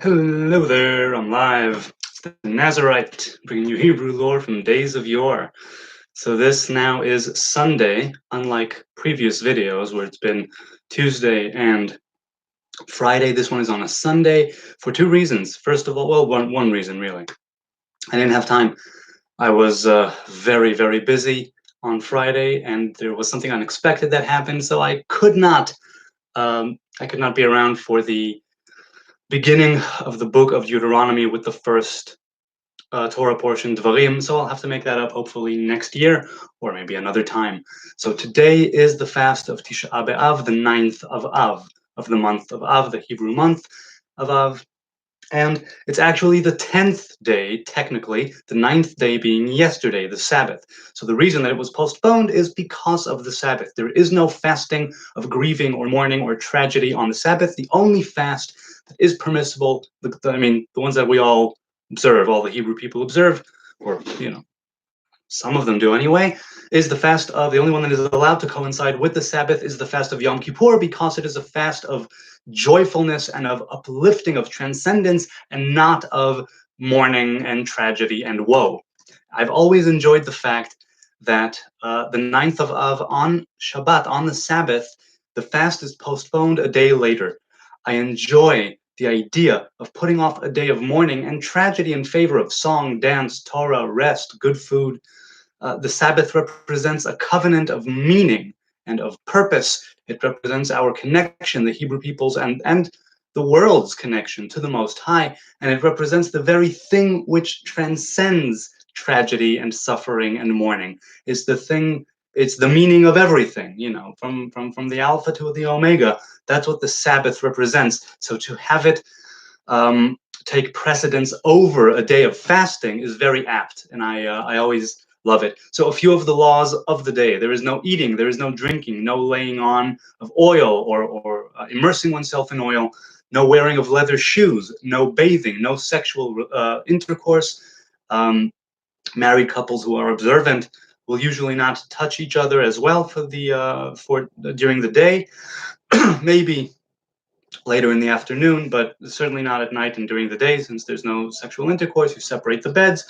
Hello there, I'm live. It's the Nazarite, bringing you Hebrew lore from days of yore. So this now is Sunday, unlike previous videos where it's been Tuesday and Friday. This one is on a Sunday for two reasons. First of all, well, one reason really. I didn't have time. I was very, very busy on Friday, and there was something unexpected that happened, so I could not be around for the beginning of the book of Deuteronomy with the first Torah portion, Dvarim, so I'll have to make that up hopefully next year or maybe another time. So today is the fast of Tisha B'av, the Ninth of Av, of the month of Av, the Hebrew month of Av. And it's actually the 10th day, technically, the 9th day being yesterday, the Sabbath. So the reason that it was postponed is because of the Sabbath. There is no fasting of grieving or mourning or tragedy on the Sabbath. The only fast that is permissible, the ones that we all observe, all the Hebrew people observe, or, some of them do anyway, is the fast of, the only one that is allowed to coincide with the Sabbath is the fast of Yom Kippur, because it is a fast of joyfulness and of uplifting, of transcendence, and not of mourning and tragedy and woe. I've always enjoyed the fact that the 9th of Av on Shabbat, on the Sabbath, the fast is postponed a day later. I enjoy the idea of putting off a day of mourning and tragedy in favor of song, dance, Torah, rest, good food. The Sabbath represents a covenant of meaning and of purpose. It represents our connection, the Hebrew people's and the world's connection to the Most High, and it represents the very thing which transcends tragedy and suffering and mourning. It's the meaning of everything, from the Alpha to the Omega. That's what the Sabbath represents. So to have it take precedence over a day of fasting is very apt, and I always love it. So a few of the laws of the day: there is no eating, there is no drinking, no laying on of oil or immersing oneself in oil, no wearing of leather shoes, no bathing, no sexual intercourse. Married couples who are observant will usually not touch each other as well during the day. Maybe later in the afternoon, but certainly not at night and during the day, since there's no sexual intercourse. You separate the beds,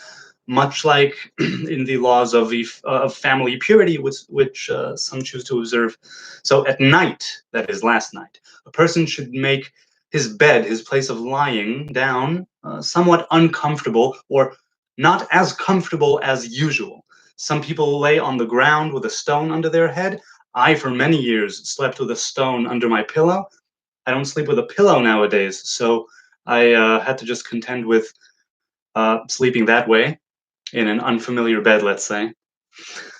much like in the laws of family purity, which some choose to observe. So at night, that is last night, a person should make his bed, his place of lying down, somewhat uncomfortable or not as comfortable as usual. Some people lay on the ground with a stone under their head. I, for many years, slept with a stone under my pillow. I don't sleep with a pillow nowadays, so I had to just contend with sleeping that way in an unfamiliar bed, let's say.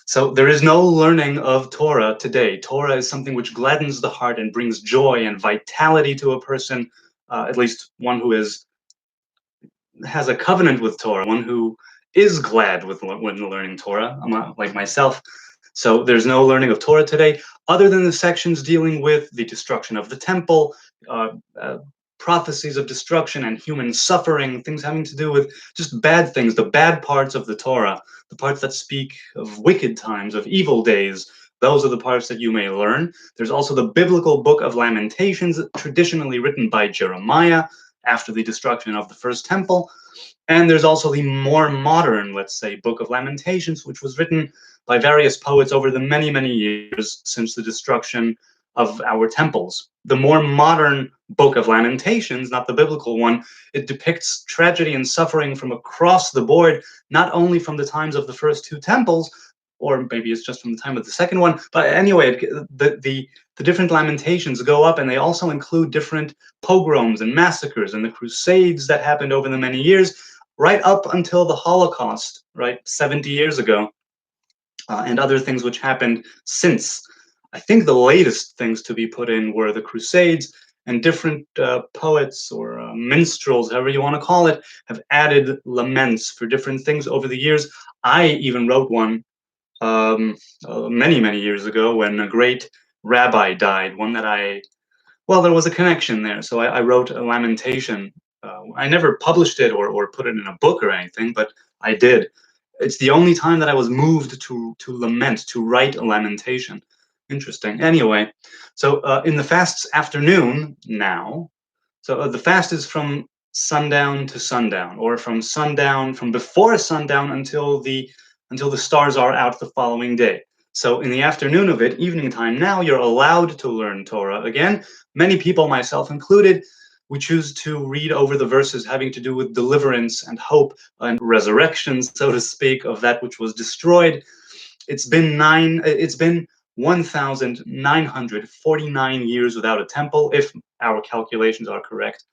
So there is no learning of Torah today. Torah is something which gladdens the heart and brings joy and vitality to a person, at least one who has a covenant with Torah, one who is glad when learning Torah, like myself. So there's no learning of Torah today, other than the sections dealing with the destruction of the temple, prophecies of destruction and human suffering, things having to do with just bad things, the bad parts of the Torah, the parts that speak of wicked times, of evil days. Those are the parts that you may learn. There's also the biblical book of Lamentations, traditionally written by Jeremiah after the destruction of the first temple. And there's also the more modern, let's say, book of Lamentations, which was written by various poets over the many, many years since the destruction of our temples. The more modern book of Lamentations, not the biblical one, it depicts tragedy and suffering from across the board, not only from the times of the first two temples, or maybe it's just from the time of the second one, but anyway, the different Lamentations go up, and they also include different pogroms and massacres and the crusades that happened over the many years, right up until the Holocaust, right, 70 years ago, and other things which happened since. I think the latest things to be put in were the Crusades, and different poets or minstrels, however you want to call it, have added laments for different things over the years. I even wrote one many, many years ago when a great rabbi died, one that there was a connection there. So I wrote a lamentation. I never published it or put it in a book or anything, but I did. It's the only time that I was moved to lament, to write a lamentation. Interesting. Anyway, so in the fast's afternoon now, so the fast is from sundown to sundown, or from before sundown until the stars are out the following day. So in the afternoon of it, evening time, now you're allowed to learn Torah again. Many people, myself included, we choose to read over the verses having to do with deliverance and hope and resurrection, so to speak, of that which was destroyed. It's been 1,949 years without a temple, if our calculations are correct.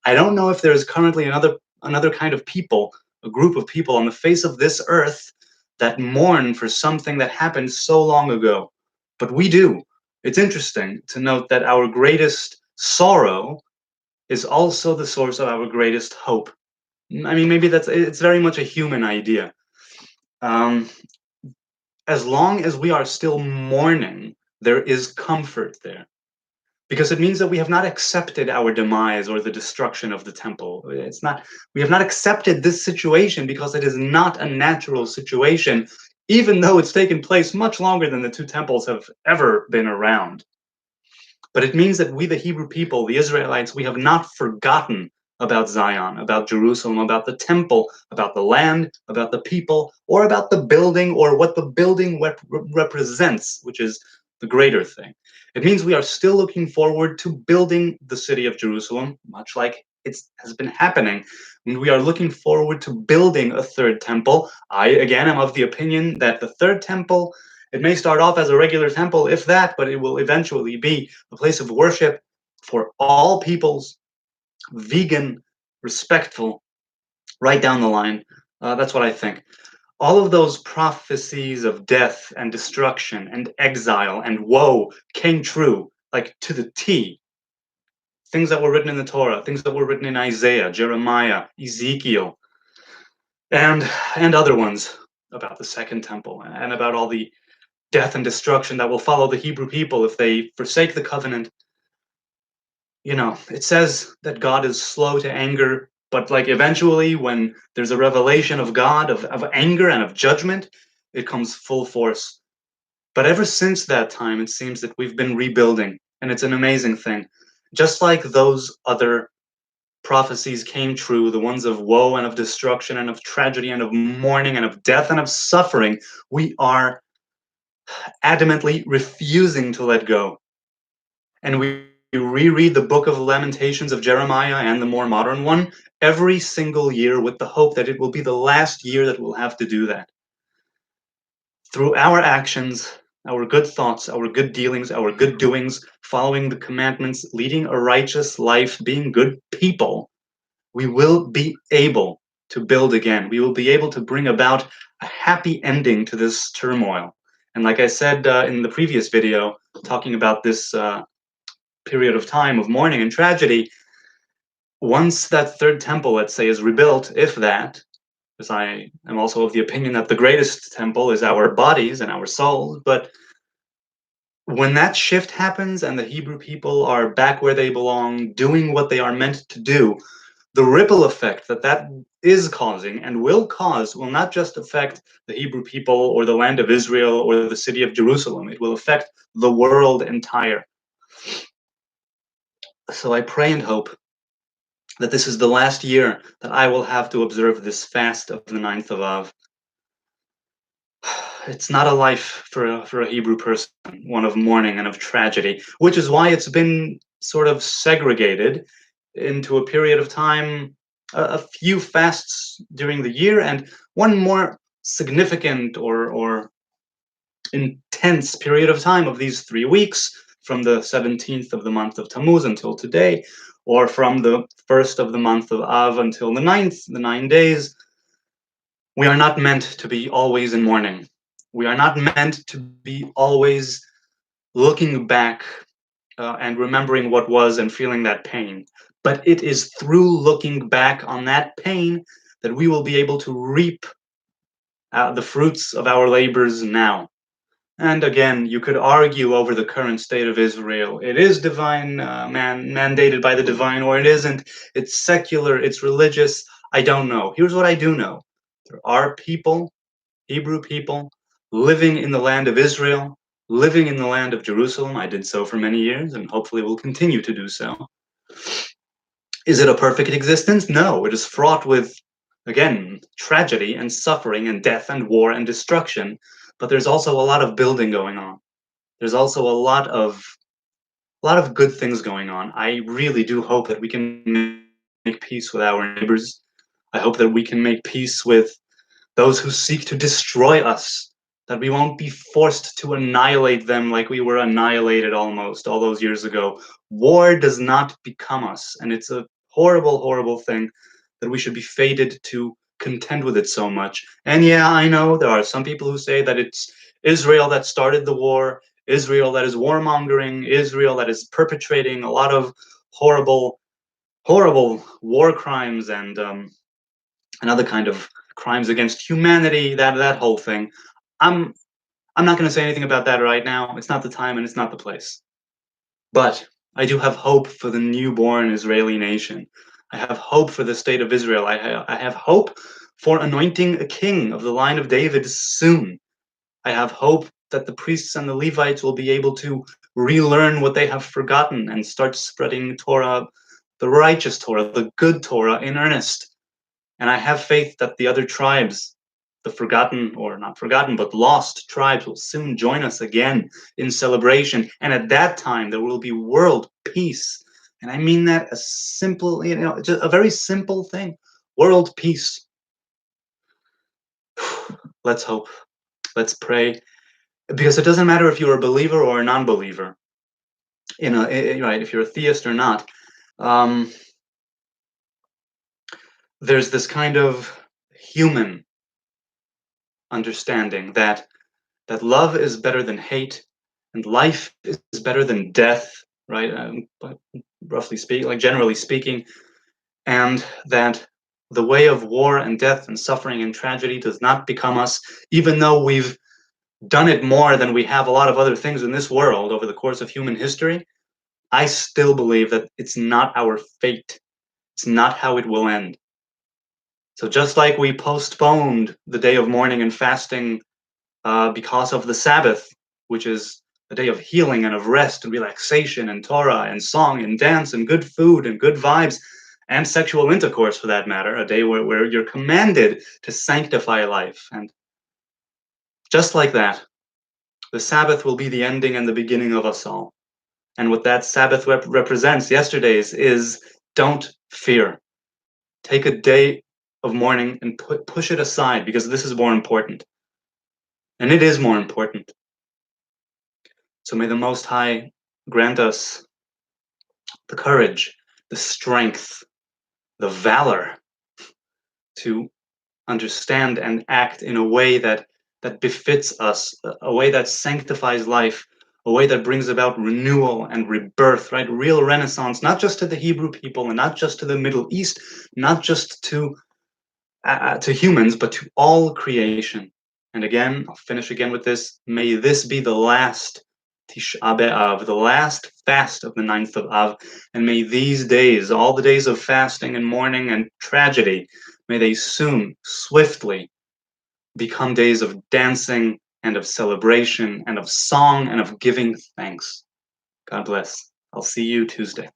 I don't know if there is currently another kind of people, a group of people on the face of this earth that mourn for something that happened so long ago. But we do. It's interesting to note that our greatest sorrow is also the source of our greatest hope. I mean, maybe it's very much a human idea. Um, as long as we are still mourning, there is comfort there. Because it means that we have not accepted our demise or the destruction of the temple. We have not accepted this situation because it is not a natural situation, even though it's taken place much longer than the two temples have ever been around. But it means that we, the Hebrew people, the Israelites, we have not forgotten about Zion, about Jerusalem, about the temple, about the land, about the people, or about the building, or what the building represents, which is the greater thing. It means we are still looking forward to building the city of Jerusalem, much like it has been happening. And we are looking forward to building a third temple. I, again, am of the opinion that the third temple, it may start off as a regular temple, if that, but it will eventually be a place of worship for all peoples, vegan, respectful, right down the line. That's what I think. All of those prophecies of death and destruction and exile and woe came true, like to the T. Things that were written in the Torah, things that were written in Isaiah, Jeremiah, Ezekiel, and other ones about the second temple and about all the death and destruction that will follow the Hebrew people if they forsake the covenant. You know, it says that God is slow to anger, but like eventually when there's a revelation of God, of anger and of judgment, it comes full force. But ever since that time, it seems that we've been rebuilding, and it's an amazing thing. Just like those other prophecies came true, the ones of woe and of destruction and of tragedy and of mourning and of death and of suffering, we are adamantly refusing to let go. And we reread the book of Lamentations of Jeremiah and the more modern one every single year with the hope that it will be the last year that we'll have to do that. Through our actions, our good thoughts, our good dealings, our good doings, following the commandments, leading a righteous life, being good people, we will be able to build again. We will be able to bring about a happy ending to this turmoil. And like I said in the previous video, talking about this period of time of mourning and tragedy, once that third temple, let's say, is rebuilt, if that, because I am also of the opinion that the greatest temple is our bodies and our souls, but when that shift happens and the Hebrew people are back where they belong, doing what they are meant to do, the ripple effect that is causing and will cause will not just affect the Hebrew people or the land of Israel or the city of Jerusalem. It will affect the world entire. So I pray and hope that this is the last year that I will have to observe this fast of the Ninth of Av. It's not a life for a Hebrew person, one of mourning and of tragedy, which is why it's been sort of segregated into a period of time, a few fasts during the year, and one more significant or intense period of time of these 3 weeks, from the 17th of the month of Tammuz until today, or from the 1st of the month of Av until the 9th, the 9 days. We are not meant to be always in mourning. We are not meant to be always looking back and remembering what was and feeling that pain. But it is through looking back on that pain that we will be able to reap the fruits of our labors now. And again, you could argue over the current state of Israel. It is divine, mandated by the divine, or it isn't. It's secular, it's religious. I don't know. Here's what I do know. There are people, Hebrew people, living in the land of Israel, living in the land of Jerusalem. I did so for many years and hopefully will continue to do so. Is it a perfect existence? No, it is fraught with, again, tragedy and suffering and death and war and destruction. But there's also a lot of building going on. There's also a lot of good things going on. I really do hope that we can make peace with our neighbors. I hope that we can make peace with those who seek to destroy us, that we won't be forced to annihilate them like we were annihilated almost all those years ago. War does not become us, and it's a horrible, horrible thing that we should be fated to contend with it so much. And yeah, I know there are some people who say that it's Israel that started the war, Israel that is warmongering, Israel that is perpetrating a lot of horrible, horrible war crimes and other kind of crimes against humanity, that whole thing. I'm I'm not going to say anything about that right now. It's not the time and it's not the place. But I do have hope for the newborn Israeli nation. I have hope for the state of Israel. I have hope for anointing a king of the line of David soon. I have hope that the priests and the Levites will be able to relearn what they have forgotten and start spreading Torah, the righteous Torah, the good Torah in earnest. And I have faith that the other tribes, the forgotten, or not forgotten, but lost tribes, will soon join us again in celebration. And at that time, there will be world peace. And I mean that a simple, just a very simple thing, world peace. Let's hope. Let's pray. Because it doesn't matter if you're a believer or a non-believer, right? If you're a theist or not. Um, there's this kind of human understanding that love is better than hate and life is better than death, right? But roughly speaking, like generally speaking, and that the way of war and death and suffering and tragedy does not become us, even though we've done it more than we have a lot of other things in this world over the course of human history. I still believe that it's not our fate. It's not how it will end. So just like we postponed the day of mourning and fasting because of the Sabbath, which is a day of healing and of rest and relaxation and Torah and song and dance and good food and good vibes and sexual intercourse, for that matter, a day where you're commanded to sanctify life. And just like that, the Sabbath will be the ending and the beginning of us all. And what that Sabbath represents, yesterday's, is don't fear. Take a day of mourning and push it aside, because this is more important. And it is more important. So may the Most High grant us the courage, the strength, the valor to understand and act in a way that befits us, a way that sanctifies life, a way that brings about renewal and rebirth, right? Real renaissance, not just to the Hebrew people and not just to the Middle East, not just to humans, but to all creation. And again, I'll finish again with this. May this be the last Tisha B'av, the last fast of the Ninth of Av, and may these days, all the days of fasting and mourning and tragedy, may they soon, swiftly, become days of dancing and of celebration and of song and of giving thanks. God bless. I'll see you Tuesday.